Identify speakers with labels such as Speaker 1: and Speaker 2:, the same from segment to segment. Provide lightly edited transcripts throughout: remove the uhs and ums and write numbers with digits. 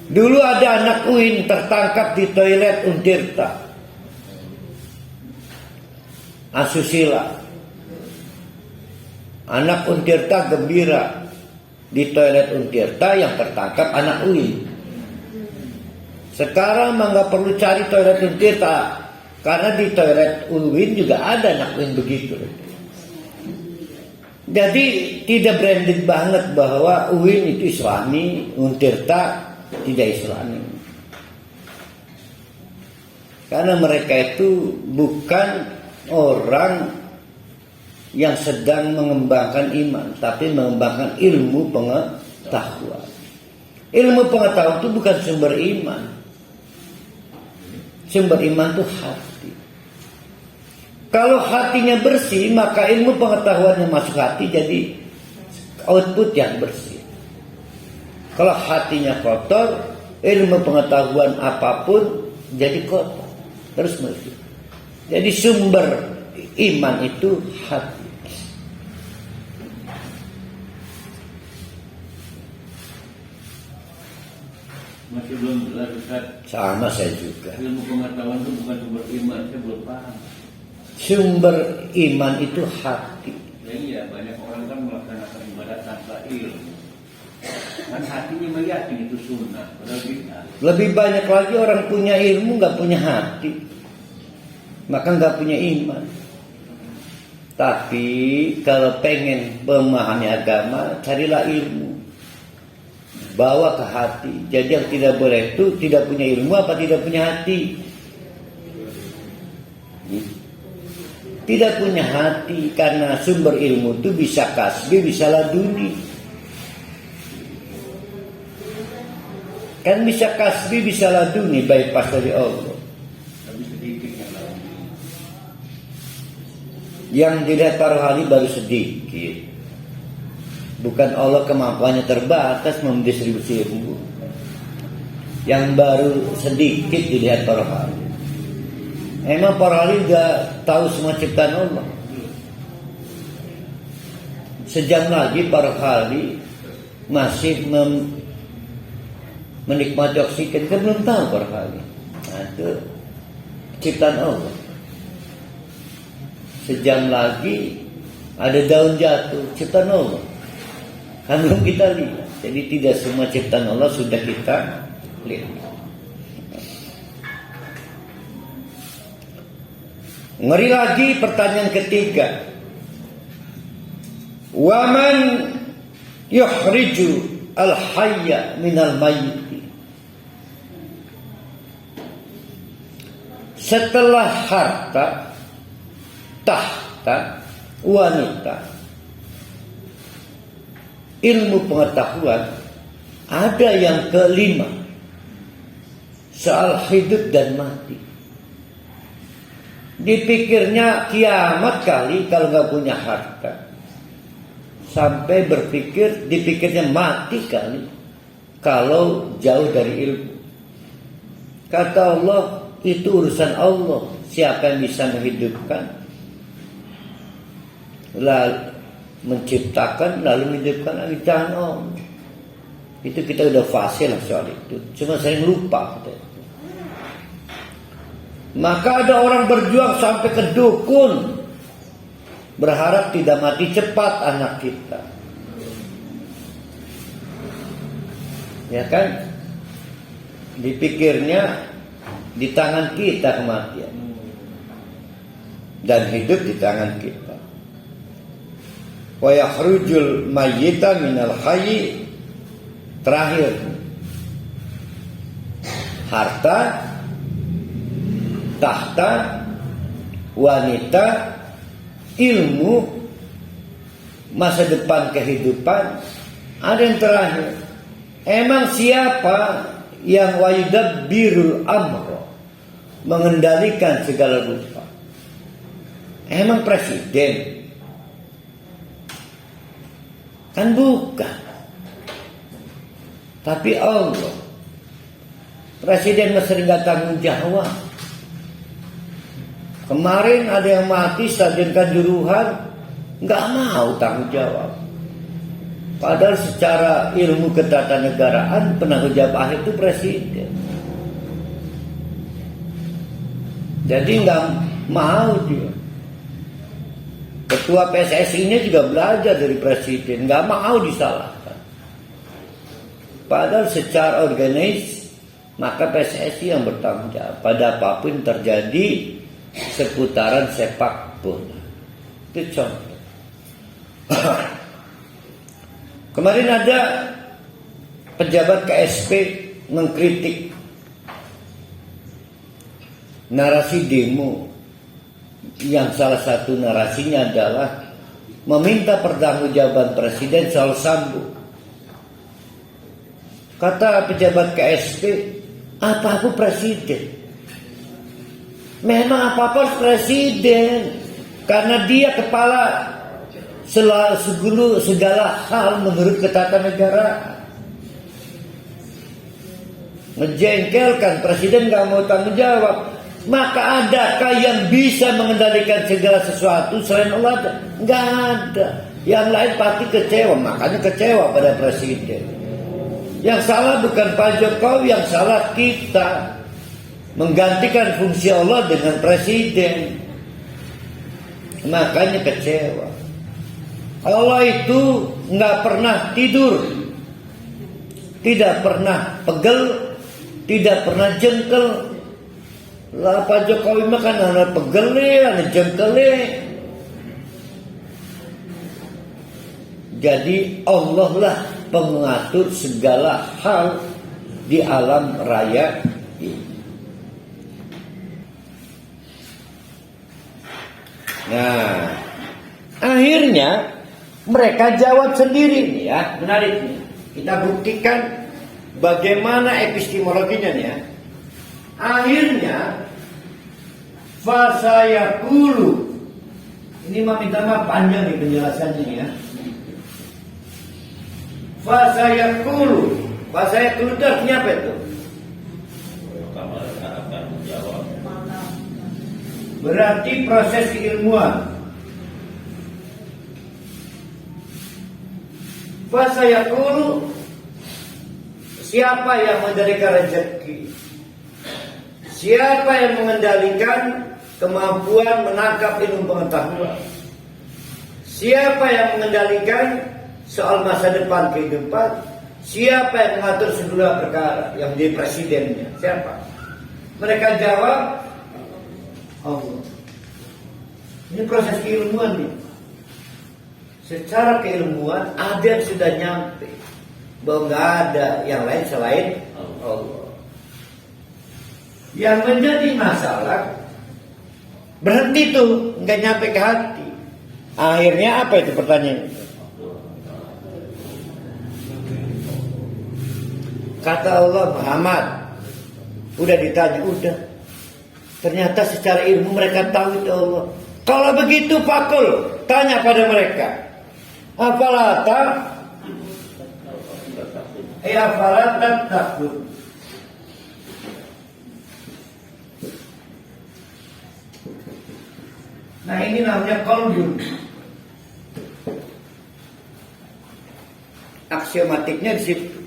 Speaker 1: Dulu ada anak UIN tertangkap di toilet Untirta, asusila. Anak Untirta gembira di toilet Untirta yang tertangkap anak UIN. Sekarang mah nggak perlu cari toilet Untirta, karena di toilet UIN juga ada anak UIN begitu. Jadi tidak branded banget bahwa UIN itu Islami, Untirta tidak Islami. Karena mereka itu bukan orang yang sedang mengembangkan iman, tapi mengembangkan ilmu pengetahuan. Ilmu pengetahuan itu bukan sumber iman. Sumber iman itu hati. Kalau hatinya bersih, maka ilmu pengetahuan yang masuk hati jadi output yang bersih. Kalau hatinya kotor, ilmu pengetahuan apapun jadi kotor, terus bersih. Jadi sumber iman itu hati.
Speaker 2: Masih belum jelas Ustaz.
Speaker 1: Sama saya juga.
Speaker 2: Ilmu pengetahuan itu bukan sumber iman, saya belum paham.
Speaker 1: Sumber iman itu hati.
Speaker 2: Ya iya, banyak orang kan melaksanakan ibadah tanpa ilmu. Kan hatinya meyakini itu sunnah, padahal bid'ah.
Speaker 1: Lebih banyak lagi orang punya ilmu nggak punya hati, maka nggak punya iman. Tapi kalau pengen memahami agama, carilah ilmu, bawa ke hati. Jadi yang tidak boleh itu tidak punya ilmu apa tidak punya hati. Tidak punya hati, karena sumber ilmu itu bisa kasbi, bisa laduni. Kan bisa kasbi, bisa laduni, bypass dari Allah.
Speaker 2: Tapi sedikit yang lain.
Speaker 1: Yang dilihat para ahli baru sedikit. Bukan Allah kemampuannya terbatas mendistribusi ilmu. Yang baru sedikit dilihat para ahli. Emang para ahli juga tahu semua ciptaan Allah. Sejam lagi para ahli masih menikmati oksigen, kita belum tahu para ahli. Nah, itu ciptaan Allah. Sejam lagi ada daun jatuh, ciptaan Allah. Kan belum kita lihat. Jadi tidak semua ciptaan Allah sudah kita lihat. Ngeri lagi pertanyaan ketiga. Waman yukhriju al-hayya minal mayyit. Setelah harta, tahta, wanita, ilmu pengetahuan, ada yang kelima, soal hidup dan mati. Dipikirnya kiamat kali kalau nggak punya harta. Sampai dipikirnya mati kali kalau jauh dari ilmu. Kata Allah, itu urusan Allah. Siapa yang bisa menghidupkan, lalu menciptakan, lalu menghidupkan, lagi tangan Allah. Itu kita udah fasih lah soal itu. Cuma sering lupa. Maka ada orang berjuang sampai ke dukun, berharap tidak mati cepat anak kita. Ya kan? Dipikirnya di tangan kita kematian, dan hidup di tangan kita. Wa yakhrujul mayyita minal hayy. Terakhir, harta, tahta, wanita, ilmu, masa depan kehidupan. Ada yang terakhir, emang siapa yang wayudabbirul amr, mengendalikan segala rupa? Emang presiden? Kan bukan. Tapi Allah, presiden sering gak tanggung jawab. Kemarin ada yang mati Stadion Kanjuruhan, nggak mau tanggung jawab. Padahal secara ilmu ketatanegaraan penanggung jawab akhir itu presiden. Jadi nggak mau dia. Ketua PSSI-nya juga belajar dari presiden, nggak mau disalahkan. Padahal secara organis maka PSSI yang bertanggung jawab pada apapun terjadi seputaran sepak bola. Itu contoh. Kemarin ada pejabat KSP mengkritik narasi demo yang salah satu narasinya adalah meminta pertanggungjawaban presiden soal Sambo. Kata pejabat KSP, apa-apa presiden. Memang apa-apa presiden, karena dia kepala segala hal menurut ketatanegaraan. Menjengkelkan presiden nggak mau tanggung jawab. Maka adakah yang bisa mengendalikan segala sesuatu selain Allah? Nggak ada. Yang lain pasti kecewa, makanya kecewa pada presiden. Yang salah bukan Pak Jokowi, yang salah kita menggantikan fungsi Allah dengan presiden. Makanya kecewa. Allah itu nggak pernah tidur, tidak pernah pegel, tidak pernah jengkel. Lah Pak Jokowi mah kan anak pegel, anak jengkel. Jadi Allah lah pengatur segala hal di alam raya ini. Nah, akhirnya mereka jawab sendiri nih ya, menarik nih. Kita buktikan bagaimana epistemologinya nih ya. Akhirnya fasayaqulu, ini minta maaf panjang nih penjelasannya ya. Fasayaqulu itu artinya apa itu? Berarti proses keilmuan. Fasayaqulu, siapa yang mengendalikan rezeki? Siapa yang mengendalikan kemampuan menangkap ilmu pengetahuan? Siapa yang mengendalikan soal masa depan kehidupan? Siapa yang mengatur segala perkara? Yang menjadi presidennya siapa? Mereka jawab Allah. Ini proses keilmuan nih. Secara keilmuan ada yang sudah nyampe bahwa nggak ada yang lain selain Allah. Yang menjadi masalah berhenti tuh, nggak nyampe ke hati. Akhirnya apa itu pertanyaan? Kata Allah, Muhammad, udah ditanya, udah. Ternyata secara ilmu mereka tahu itu Allah. Kalau begitu fakul, tanya pada mereka. Apalah takut. Nah ini namanya qaulun. Aksiomatiknya di situ.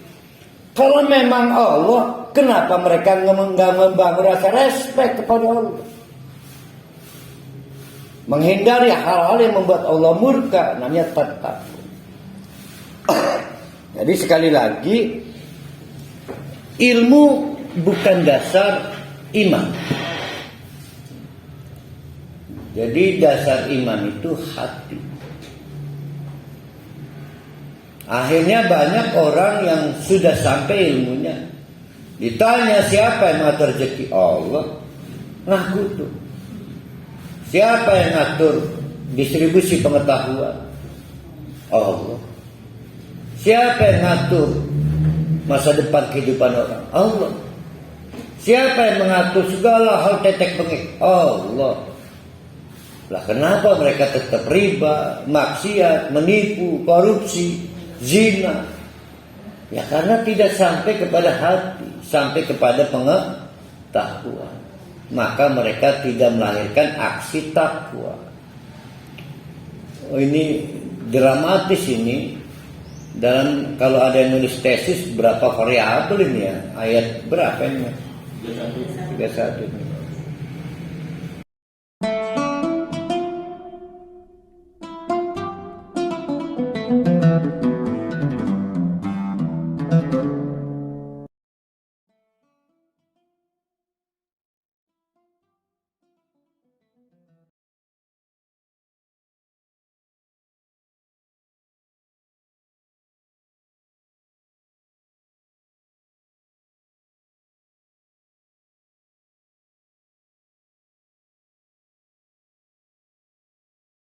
Speaker 1: Kalau memang Allah, kenapa mereka nggak membangun rasa respek kepada Allah? Menghindari hal-hal yang membuat Allah murka, namanya takut. Jadi sekali lagi, ilmu bukan dasar iman. Jadi dasar iman itu hati. Akhirnya banyak orang yang sudah sampai ilmunya, ditanya siapa yang mengatur rezeki? Allah. Ngaku tuh. Siapa yang ngatur distribusi pengetahuan? Allah. Siapa yang ngatur masa depan kehidupan orang? Allah. Siapa yang mengatur segala hal tetek bengek? Allah. Lah kenapa mereka tetap riba, maksiat, menipu, korupsi, zina? Ya karena tidak sampai kepada hati, sampai kepada pengetahuan. Maka mereka tidak melahirkan aksi takwa. Oh, ini dramatis ini. Dalam kalau ada yang nulis tesis berapa variabel ini ya? Ayat berapa ini? 31.